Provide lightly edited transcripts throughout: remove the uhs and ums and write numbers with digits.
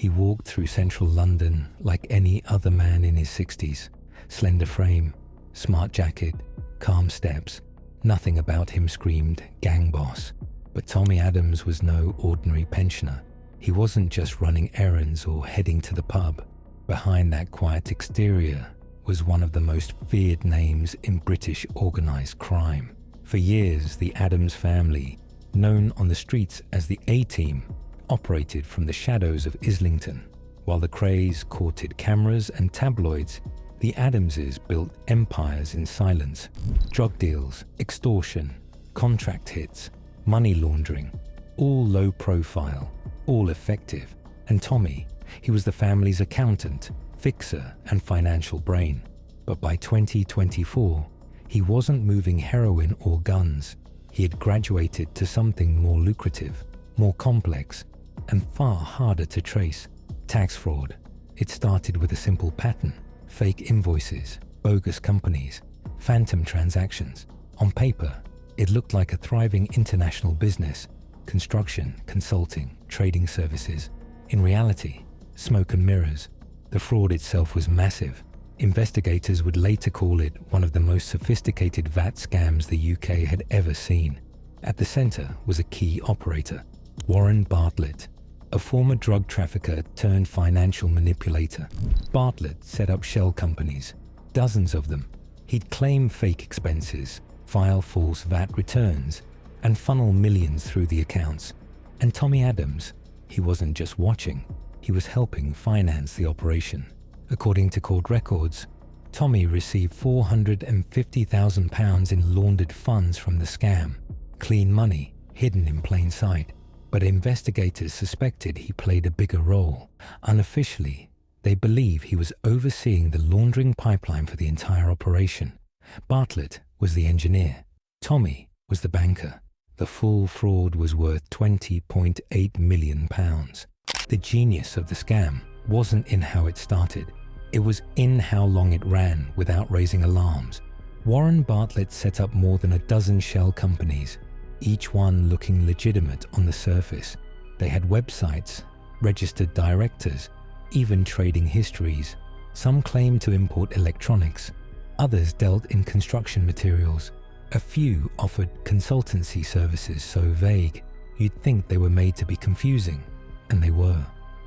He walked through central London like any other man in his 60s. Slender frame, smart jacket, calm steps. Nothing about him screamed gang boss. But Tommy Adams was no ordinary pensioner. He wasn't just running errands or heading to the pub. Behind that quiet exterior was one of the most feared names in British organised crime. For years, the Adams family, known on the streets as the A-Team, operated from the shadows of Islington. While the craze courted cameras and tabloids, the Adamses built empires in silence. Drug deals, extortion, contract hits, money laundering, all low profile, all effective. And Tommy, he was the family's accountant, fixer, and financial brain. But by 2024, he wasn't moving heroin or guns. He had graduated to something more lucrative, more complex, and far harder to trace: tax fraud. It started with a simple pattern: fake invoices, bogus companies, phantom transactions. On paper, it looked like a thriving international business: construction, consulting, trading services. In reality, smoke and mirrors. The fraud itself was massive. Investigators would later call it one of the most sophisticated VAT scams the UK had ever seen. At the center was a key operator, Warren Bartlett, a former drug trafficker turned financial manipulator. Bartlett set up shell companies, dozens of them. He'd claim fake expenses, file false VAT returns, and funnel millions through the accounts. And Tommy Adams, he wasn't just watching, he was helping finance the operation. According to court records, Tommy received £450,000 in laundered funds from the scam, clean money hidden in plain sight. But investigators suspected he played a bigger role. Unofficially, they believe he was overseeing the laundering pipeline for the entire operation. Bartlett was the engineer. Tommy was the banker. The full fraud was worth £20.8 million. The genius of the scam wasn't in how it started. It was in how long it ran without raising alarms. Warren Bartlett set up more than a dozen shell companies, each one looking legitimate on the surface. They had websites, registered directors, even trading histories. Some claimed to import electronics. Others dealt in construction materials. A few offered consultancy services so vague, you'd think they were made to be confusing. And they were.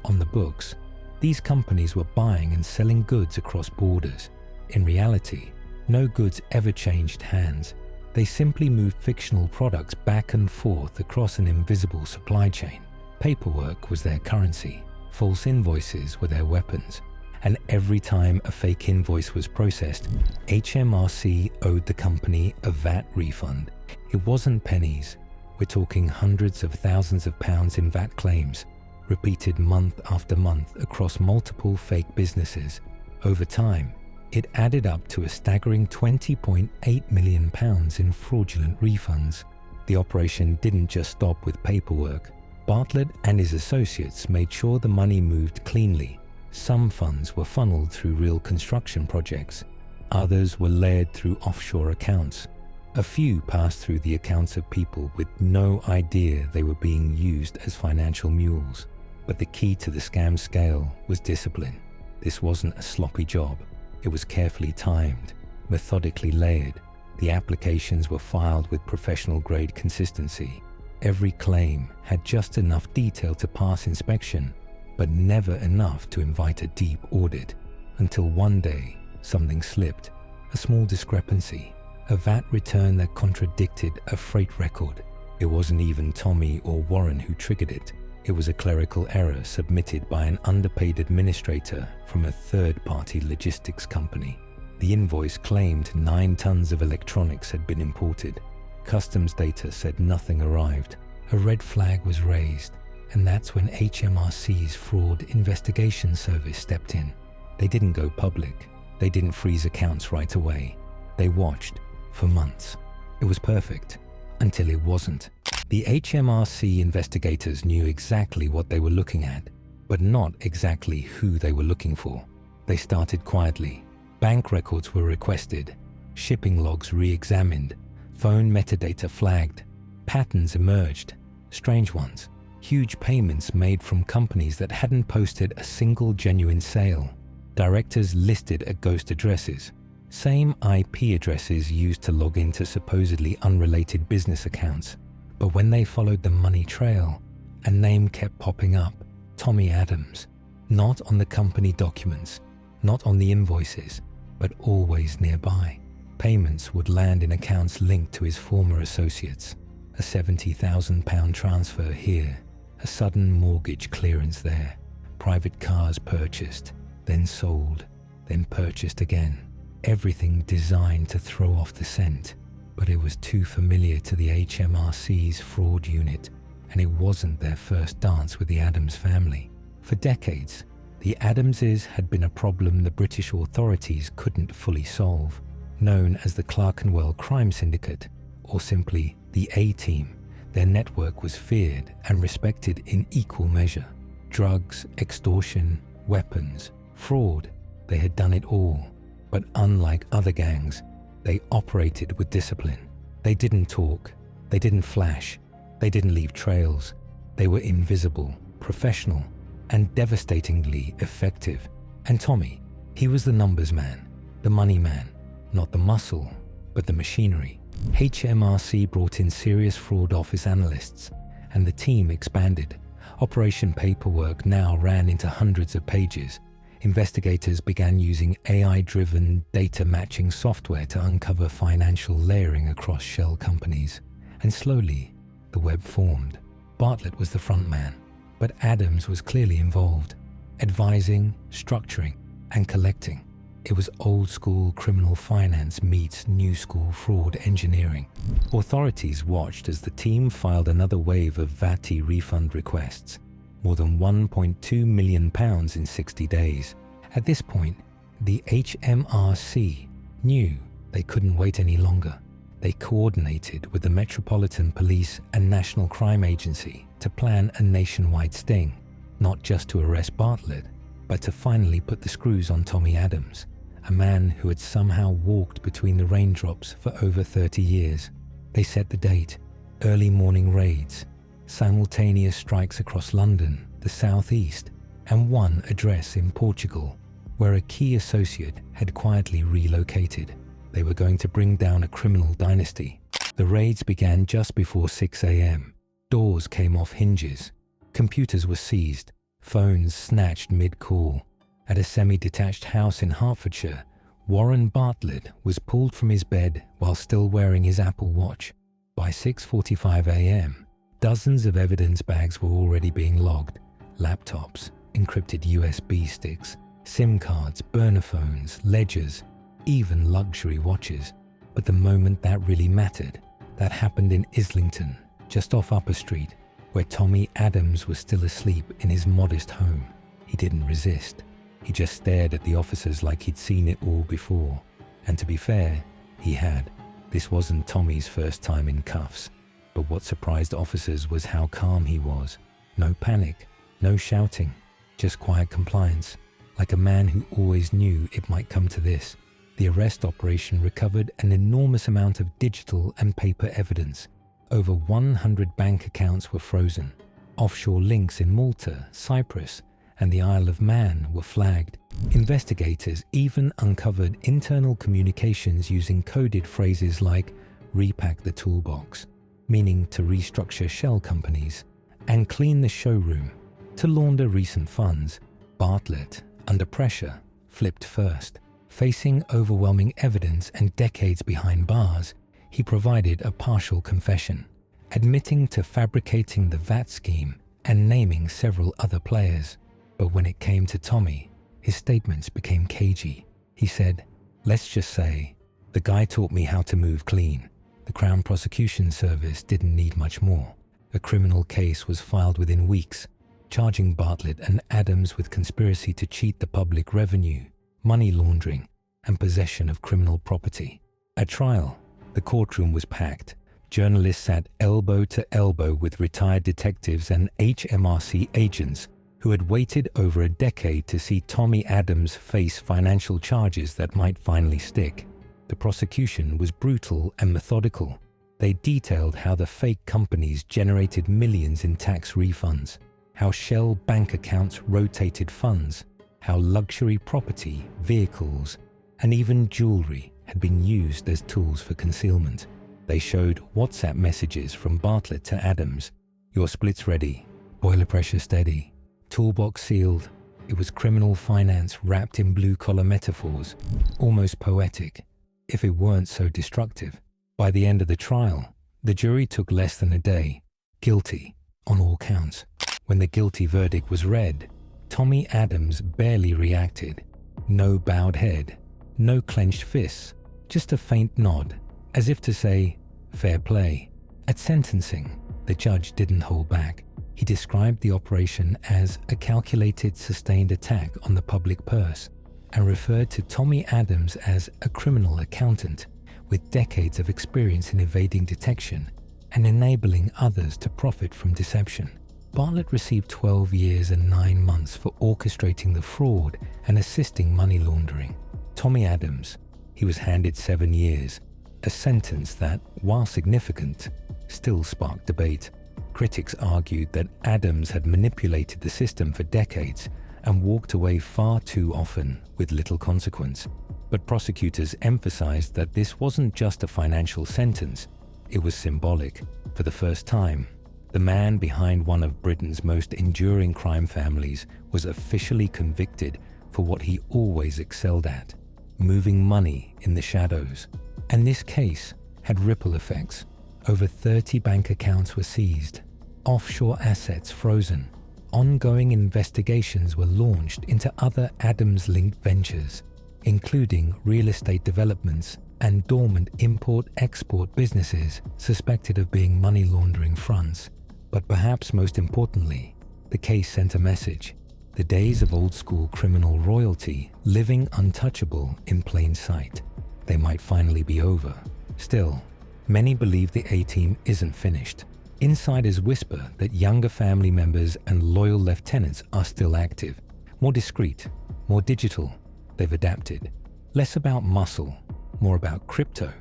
On the books, these companies were buying and selling goods across borders. In reality, no goods ever changed hands. They simply moved fictional products back and forth across an invisible supply chain. Paperwork was their currency. False invoices were their weapons. And every time a fake invoice was processed, HMRC owed the company a VAT refund. It wasn't pennies. We're talking hundreds of thousands of pounds in VAT claims, repeated month after month across multiple fake businesses. Over time, it added up to a staggering £20.8 million in fraudulent refunds. The operation didn't just stop with paperwork. Bartlett and his associates made sure the money moved cleanly. Some funds were funneled through real construction projects. Others were layered through offshore accounts. A few passed through the accounts of people with no idea they were being used as financial mules. But the key to the scam scale was discipline. This wasn't a sloppy job. It was carefully timed, methodically layered. The applications were filed with professional-grade consistency. Every claim had just enough detail to pass inspection, but never enough to invite a deep audit. Until one day, something slipped. A small discrepancy. A VAT return that contradicted a freight record. It wasn't even Tommy or Warren who triggered it. It was a clerical error submitted by an underpaid administrator from a third-party logistics company. The invoice claimed 9 tons of electronics had been imported. Customs data said nothing arrived. A red flag was raised, and that's when HMRC's Fraud Investigation Service stepped in. They didn't go public. They didn't freeze accounts right away. They watched for months. It was perfect, until it wasn't. The HMRC investigators knew exactly what they were looking at, but not exactly who they were looking for. They started quietly. Bank records were requested, shipping logs re-examined, phone metadata flagged. Patterns emerged, strange ones. huge payments made from companies that hadn't posted a single genuine sale, directors listed at ghost addresses, same IP addresses used to log into supposedly unrelated business accounts. But when they followed the money trail, a name kept popping up, Tommy Adams, not on the company documents, not on the invoices, but always nearby. Payments would land in accounts linked to his former associates. A £70,000 transfer here, a sudden mortgage clearance there, private cars purchased, then sold, then purchased again. Everything designed to throw off the scent, but it was too familiar to the HMRC's fraud unit, and it wasn't their first dance with the Adams family. For decades, the Adamses had been a problem the British authorities couldn't fully solve. Known as the Clerkenwell Crime Syndicate, or simply the A-Team, their network was feared and respected in equal measure. Drugs, extortion, weapons, fraud, they had done it all. But unlike other gangs, they operated with discipline. They didn't talk, they didn't flash, they didn't leave trails. They were invisible, professional, and devastatingly effective. And Tommy, he was the numbers man, the money man, not the muscle, but the machinery. HMRC brought in serious fraud office analysts, and the team expanded. Operation paperwork now ran into hundreds of pages. Investigators began using AI-driven data matching software to uncover financial layering across shell companies. And slowly, the web formed. Bartlett was the front man, but Adams was clearly involved, advising, structuring, and collecting. It was old-school criminal finance meets new-school fraud engineering. Authorities watched as the team filed another wave of VAT refund requests, more than £1.2 million in 60 days. At this point, the HMRC knew they couldn't wait any longer. They coordinated with the Metropolitan Police and National Crime Agency to plan a nationwide sting, not just to arrest Bartlett, but to finally put the screws on Tommy Adams, a man who had somehow walked between the raindrops for over 30 years. They set the date, early morning raids, simultaneous strikes across London, the southeast, and one address in Portugal, where a key associate had quietly relocated. They were going to bring down a criminal dynasty. The raids began just before 6 a.m. Doors came off hinges. Computers were seized, phones snatched mid-call. At a semi-detached house in Hertfordshire, Warren Bartlett was pulled from his bed while still wearing his Apple Watch. By 6:45 a.m., dozens of evidence bags were already being logged. Laptops, encrypted USB sticks, SIM cards, burner phones, ledgers, even luxury watches. But the moment that really mattered, that happened in Islington, just off Upper Street, where Tommy Adams was still asleep in his modest home. He didn't resist. He just stared at the officers like he'd seen it all before. And to be fair, he had. This wasn't Tommy's first time in cuffs. But what surprised officers was how calm he was. No panic, no shouting, just quiet compliance, like a man who always knew it might come to this. The arrest operation recovered an enormous amount of digital and paper evidence. Over 100 bank accounts were frozen. Offshore links in Malta, Cyprus, and the Isle of Man were flagged. Investigators even uncovered internal communications using coded phrases like repack the toolbox, meaning to restructure shell companies, and clean the showroom, to launder recent funds. Bartlett, under pressure, flipped first. Facing overwhelming evidence and decades behind bars, he provided a partial confession, admitting to fabricating the VAT scheme and naming several other players. But when it came to Tommy, his statements became cagey. He said, "Let's just say, the guy taught me how to move clean. The Crown Prosecution Service didn't need much more." A criminal case was filed within weeks, charging Bartlett and Adams with conspiracy to cheat the public revenue, money laundering, and possession of criminal property. At trial, the courtroom was packed. Journalists sat elbow to elbow with retired detectives and HMRC agents who had waited over a decade to see Tommy Adams face financial charges that might finally stick. The prosecution was brutal and methodical. They detailed how the fake companies generated millions in tax refunds, how shell bank accounts rotated funds, how luxury property, vehicles, and even jewelry had been used as tools for concealment. They showed WhatsApp messages from Bartlett to Adams. Your split's ready, boiler pressure steady, toolbox sealed. It was criminal finance wrapped in blue-collar metaphors, almost poetic, if it weren't so destructive. By the end of the trial, the jury took less than a day, guilty on all counts. When the guilty verdict was read, Tommy Adams barely reacted. No bowed head, no clenched fists, just a faint nod, as if to say, fair play. At sentencing, the judge didn't hold back. He described the operation as a calculated, sustained attack on the public purse and referred to Tommy Adams as a criminal accountant with decades of experience in evading detection and enabling others to profit from deception. Bartlett received 12 years and 9 months for orchestrating the fraud and assisting money laundering. Tommy Adams, he was handed 7 years, a sentence that, while significant, still sparked debate. Critics argued that Adams had manipulated the system for decades and walked away far too often with little consequence. But prosecutors emphasized that this wasn't just a financial sentence, it was symbolic. For the first time, the man behind one of Britain's most enduring crime families was officially convicted for what he always excelled at, moving money in the shadows. And this case had ripple effects. Over 30 bank accounts were seized, offshore assets frozen. Ongoing investigations were launched into other Adams-linked ventures, including real estate developments and dormant import-export businesses suspected of being money laundering fronts. But perhaps most importantly, the case sent a message. The days of old-school criminal royalty living untouchable in plain sight. They might finally be over. Still, many believe the A-team isn't finished. Insiders whisper that younger family members and loyal lieutenants are still active. More discreet, more digital. They've adapted. Less about muscle, more about crypto,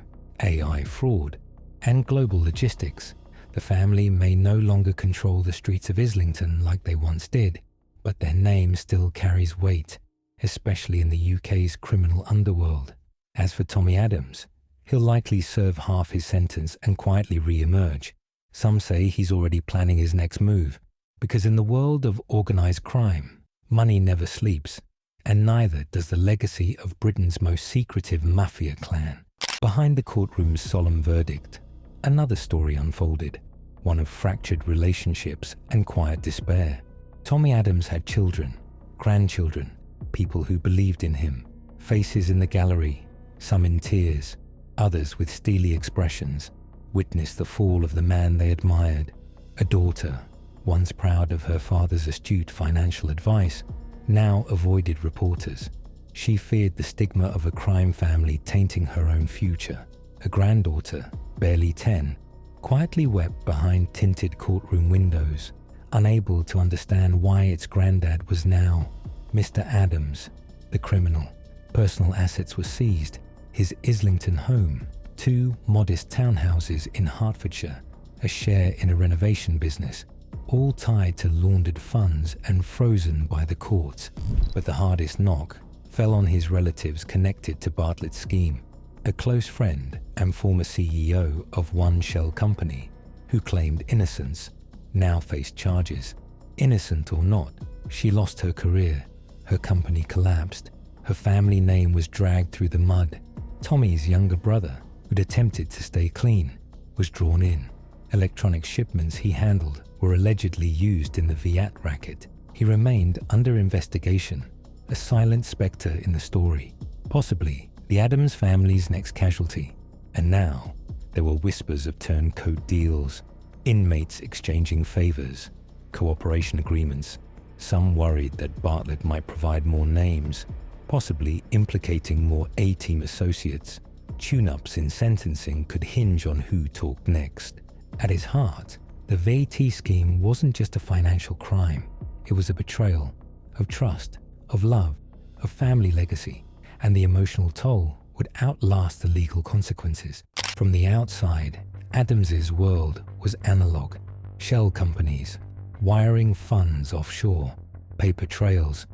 AI fraud, and global logistics. The family may no longer control the streets of Islington like they once did, but their name still carries weight, especially in the UK's criminal underworld. As for Tommy Adams, he'll likely serve half his sentence and quietly re-emerge. Some say he's already planning his next move, because in the world of organised crime, money never sleeps, and neither does the legacy of Britain's most secretive Mafia clan. Behind the courtroom's solemn verdict, another story unfolded, one of fractured relationships and quiet despair. Tommy Adams had children, grandchildren, people who believed in him, faces in the gallery, some in tears, others with steely expressions, witnessed the fall of the man they admired. A daughter, once proud of her father's astute financial advice, now avoided reporters. She feared the stigma of a crime family tainting her own future. A granddaughter, barely 10, quietly wept behind tinted courtroom windows, unable to understand why its granddad was now Mr. Adams, the criminal. Personal assets were seized, his Islington home, 2 modest townhouses in Hertfordshire, a share in a renovation business, all tied to laundered funds and frozen by the courts. But the hardest knock fell on his relatives connected to Bartlett's scheme. A close friend and former CEO of one shell company, who claimed innocence, now faced charges. Innocent or not, she lost her career, her company collapsed, her family name was dragged through the mud. Tommy's younger brother, who'd attempted to stay clean, was drawn in. Electronic shipments he handled were allegedly used in the Viat racket. He remained under investigation, a silent spectre in the story, possibly the Adams family's next casualty. And now, there were whispers of turncoat deals, inmates exchanging favors, cooperation agreements. Some worried that Bartlett might provide more names, possibly implicating more A-team associates. Tune-ups in sentencing could hinge on who talked next. At its heart, the VAT scheme wasn't just a financial crime. It was a betrayal of trust, of love, of family legacy, and the emotional toll would outlast the legal consequences. From the outside, Adams's world was analog, shell companies, wiring funds offshore, paper trails.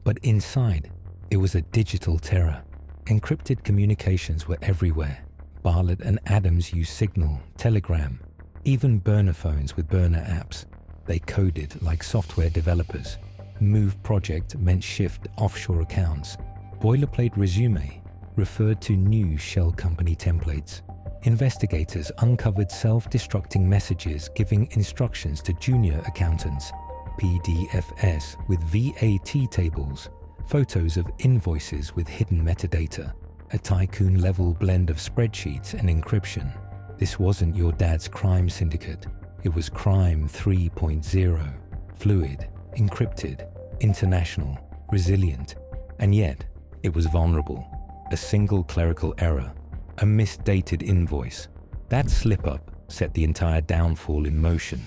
But inside, it was a digital terror. Encrypted communications were everywhere. Bartlett and Adams used Signal, Telegram, even burner phones with burner apps. They coded like software developers. Move project meant shift offshore accounts. Boilerplate resume referred to new shell company templates. Investigators uncovered self-destructing messages giving instructions to junior accountants, PDFs with VAT tables, photos of invoices with hidden metadata, a tycoon-level blend of spreadsheets and encryption. This wasn't your dad's crime syndicate. It was crime 3.0, fluid, encrypted, international, resilient, and yet it was vulnerable. A single clerical error, a misdated invoice. That slip-up set the entire downfall in motion.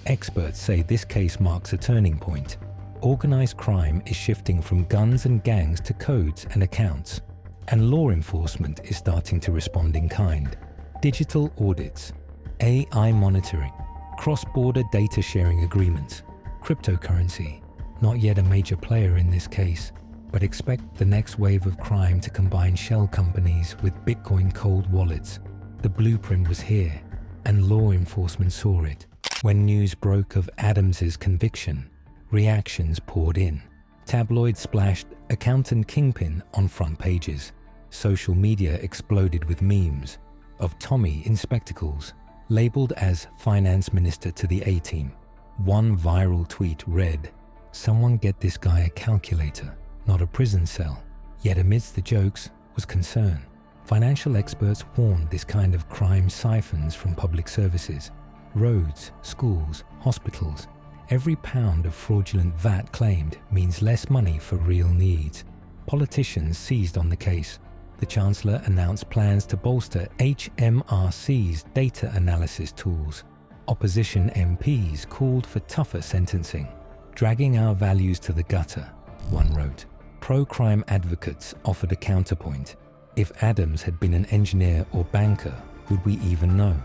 Experts say this case marks a turning point. Organized crime is shifting from guns and gangs to codes and accounts, and law enforcement is starting to respond in kind. Digital audits, AI monitoring, cross-border data sharing agreements, cryptocurrency. Not yet a major player in this case, but expect the next wave of crime to combine shell companies with Bitcoin cold wallets. The blueprint was here, and law enforcement saw it. When news broke of Adams's conviction, reactions poured in. Tabloids splashed "accountant kingpin" on front pages. Social media exploded with memes of Tommy in spectacles, labeled as finance minister to the A-team. One viral tweet read, "Someone get this guy a calculator, not a prison cell." Yet amidst the jokes was concern. Financial experts warned this kind of crime siphons from public services. Roads, schools, hospitals. Every pound of fraudulent VAT claimed means less money for real needs. Politicians seized on the case. The Chancellor announced plans to bolster HMRC's data analysis tools. Opposition MPs called for tougher sentencing. "Dragging our values to the gutter," one wrote. Pro-crime advocates offered a counterpoint. If Adams had been an engineer or banker, would we even know?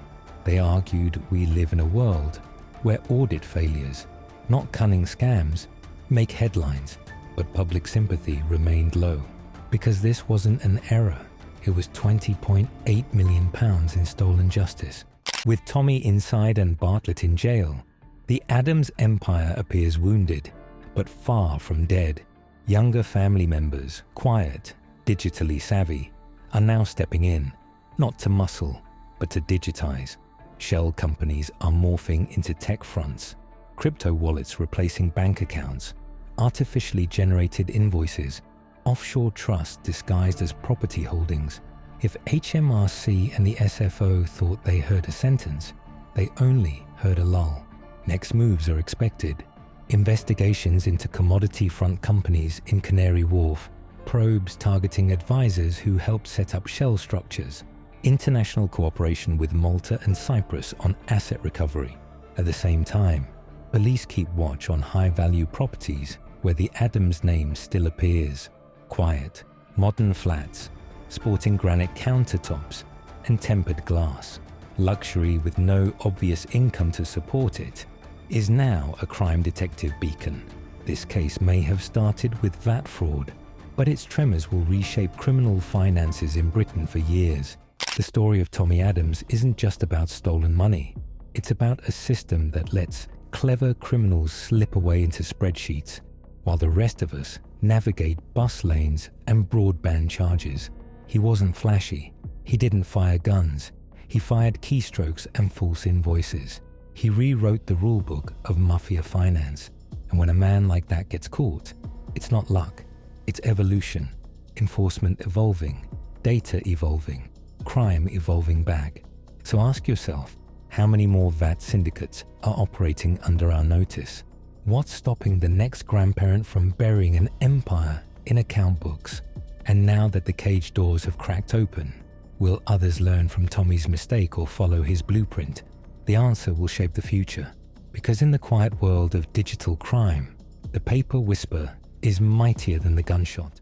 They argued we live in a world where audit failures, not cunning scams, make headlines, but public sympathy remained low. Because this wasn't an error, it was £20.8 million in stolen justice. With Tommy inside and Bartlett in jail, the Adams empire appears wounded, but far from dead. Younger family members, quiet, digitally savvy, are now stepping in, not to muscle, but to digitize. Shell companies are morphing into tech fronts, crypto wallets replacing bank accounts, artificially generated invoices, offshore trusts disguised as property holdings. If HMRC and the SFO thought they heard a sentence, they only heard a lull. Next moves are expected. Investigations into commodity front companies in Canary Wharf, probes targeting advisors who helped set up shell structures, international cooperation with Malta and Cyprus on asset recovery. At the same time, police keep watch on high-value properties where the Adams name still appears. Quiet, modern flats, sporting granite countertops and tempered glass. Luxury with no obvious income to support it is now a crime detective beacon. This case may have started with VAT fraud, but its tremors will reshape criminal finances in Britain for years. The story of Tommy Adams isn't just about stolen money. It's about a system that lets clever criminals slip away into spreadsheets, while the rest of us navigate bus lanes and broadband charges. He wasn't flashy. He didn't fire guns. He fired keystrokes and false invoices. He rewrote the rulebook of Mafia finance. And when a man like that gets caught, it's not luck. It's evolution. Enforcement evolving. Data evolving. Crime evolving back. So ask yourself, how many more VAT syndicates are operating under our notice? What's stopping the next grandparent from burying an empire in account books? And now that the cage doors have cracked open, will others learn from Tommy's mistake or follow his blueprint? The answer will shape the future. Because in the quiet world of digital crime, the paper whisper is mightier than the gunshot.